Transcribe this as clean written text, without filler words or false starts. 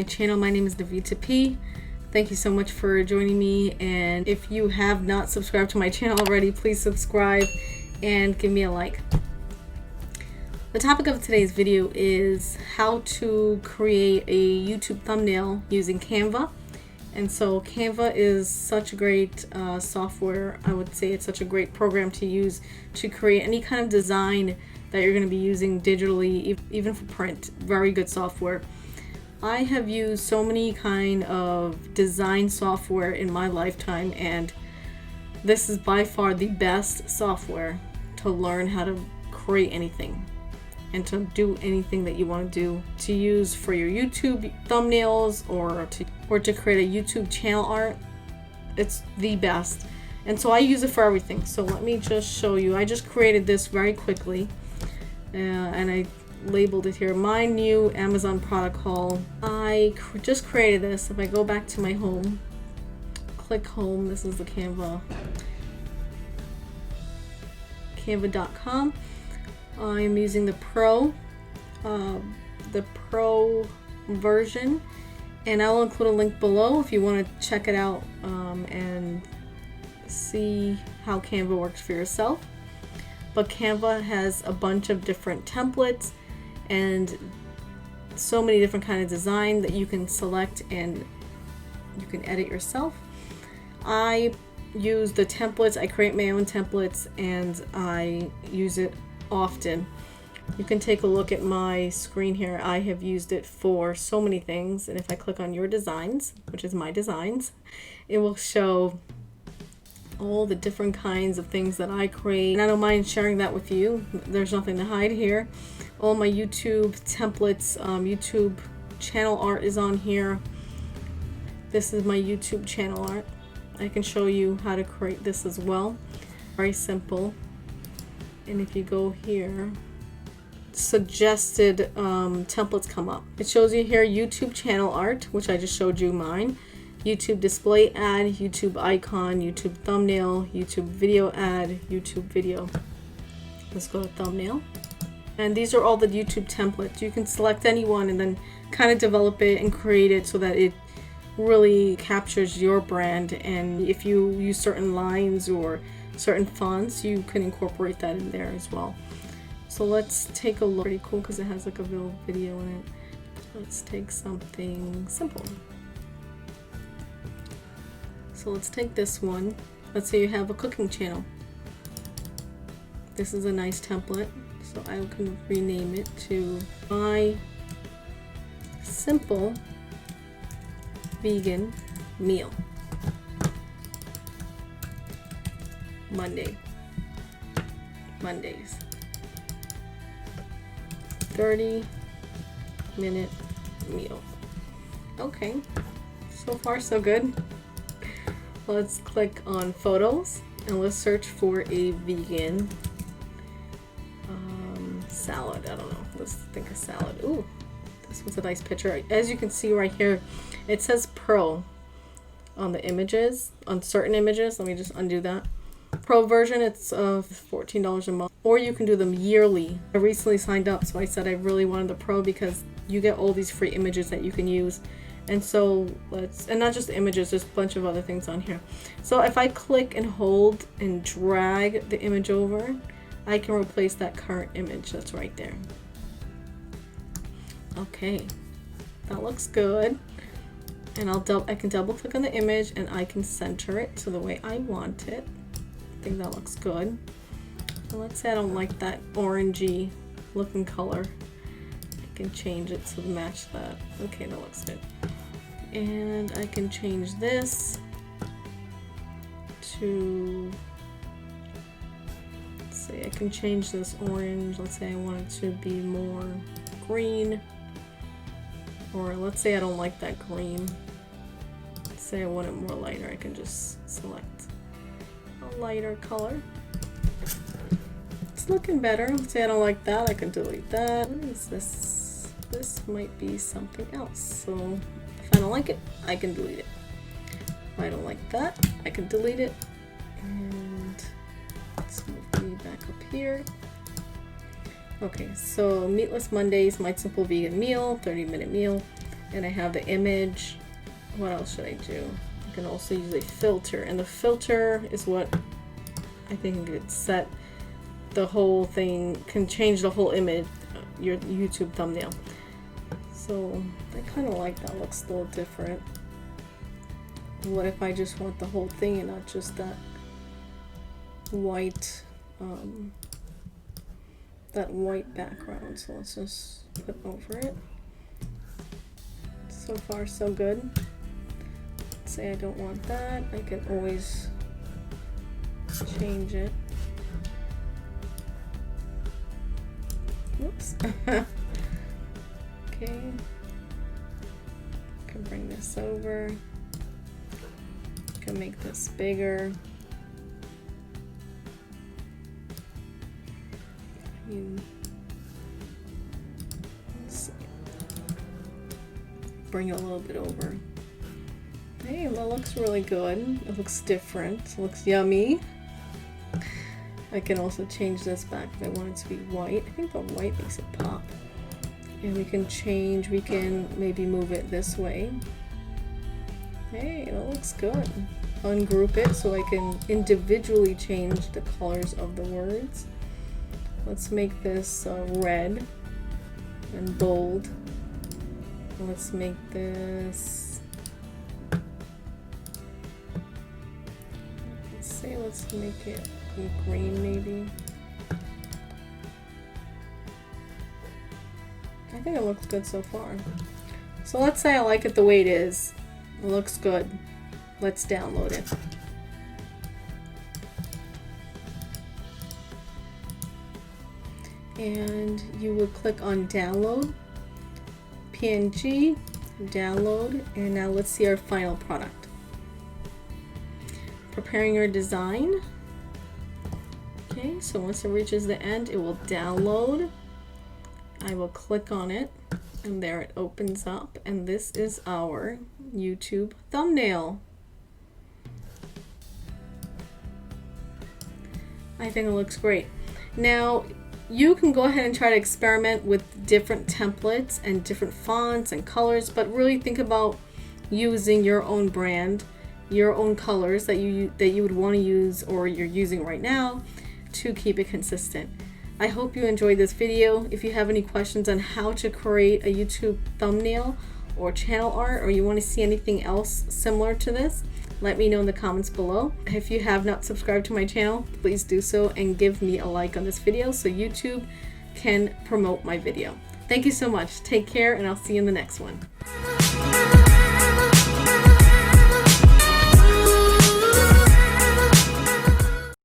channel. My name is Davita P. Thank you so much for joining me, and if you have not subscribed to my channel already, please subscribe and give me a like. The topic of today's video is how to create a YouTube thumbnail using Canva. And so Canva is such a great software. I would say it's such a great program to use to create any kind of design that you're going to be using digitally, even for print. Very good software. I have used so many kind of design software in my lifetime, and this is by far the best software to learn how to create anything and to do anything that you want to do, to use for your YouTube thumbnails or to create a YouTube channel art. It's the best. And so I use it for everything. So let me just show you. I just created this very quickly and I labeled it here, my new Amazon product haul. I just created this. If I go back to my home, click home, this is the canva.com. I'm using the Pro version, and I'll include a link below if you want to check it out and see how Canva works for yourself. But Canva has a bunch of different templates and so many different kind of design that you can select and you can edit yourself. I use the templates. I create my own templates and I use it often. You can take a look at my screen here. I have used it for so many things, and if I click on your designs, which is my designs, it will show all the different kinds of things that I create, and I don't mind sharing that with you. There's nothing to hide here. All my YouTube templates, YouTube channel art is on here. This is my YouTube channel art. I can show you how to create this as well. Very simple. And if you go here, suggested templates come up. It shows you here YouTube channel art, which I just showed you mine. YouTube display ad, YouTube icon, YouTube thumbnail, YouTube video ad, YouTube video. Let's go to thumbnail. And these are all the YouTube templates. You can select any one and then kind of develop it and create it so that it really captures your brand. And if you use certain lines or certain fonts, you can incorporate that in there as well. So let's take a look. Pretty cool because it has like a little video in it. Let's take something simple. So let's take this one. Let's say you have a cooking channel. This is a nice template, so I can rename it to My Simple Vegan Meal. Mondays. 30-minute meal. Okay, so far so good. Let's click on photos and let's search for a vegan salad. I don't know. Let's think of salad. Ooh, this was a nice picture. As you can see right here, it says Pro on the images, on certain images. Let me just undo that. Pro version, it's $14 a month, or you can do them yearly. I recently signed up, so I said I really wanted the Pro because you get all these free images that you can use. And so and not just images, there's a bunch of other things on here. So if I click and hold and drag the image over, I can replace that current image that's right there. Okay, that looks good. And I can double click on the image and I can center it to the way I want it. I think that looks good. So let's say I don't like that orangey looking color. I can change it to match that. Okay, that looks good. And I can change this to, let's say I can change this orange. Let's say I want it to be more green. Or let's say I don't like that green. Let's say I want it more lighter. I can just select a lighter color. It's looking better. Let's say I don't like that. I can delete that. What is this? This might be something else. So if I don't like it, I can delete it. If I don't like that, I can delete it. And let's move me back up here. Okay, so Meatless Mondays, My Simple Vegan Meal, 30-minute meal. and I have the image. What else should I do? I can also use a filter, and the filter is what I think could set the whole thing, can change the whole image, your YouTube thumbnail. So I kind of like that. Looks a little different. What if I just want the whole thing and not just that white background? So let's just put over it. So far so good. Let's say I don't want that. I can always change it. Whoops. Okay. Can bring this over. Can make this bigger. Let's see. Bring it a little bit over. Hey, that looks really good. It looks different. It looks yummy. I can also change this back if I want it to be white. I think the white makes it pop. And we can change, we can maybe move it this way. Hey, that looks good. Ungroup it so I can individually change the colors of the words. Let's make this red and bold. Let's make this, let's make it green maybe. I think it looks good so far. So let's say I like it the way it is. It looks good. Let's download it. And you would click on download, PNG, download, and now let's see our final product. Preparing your design. Okay, so once it reaches the end, it will download. I will click on it, and there it opens up, and this is our YouTube thumbnail. I think it looks great. Now, you can go ahead and try to experiment with different templates and different fonts and colors, but really think about using your own brand, your own colors that you would want to use or you're using right now to keep it consistent. I hope you enjoyed this video. If you have any questions on how to create a YouTube thumbnail or channel art, or you want to see anything else similar to this, let me know in the comments below. If you have not subscribed to my channel, please do so and give me a like on this video so YouTube can promote my video. Thank you so much. Take care, and I'll see you in the next one.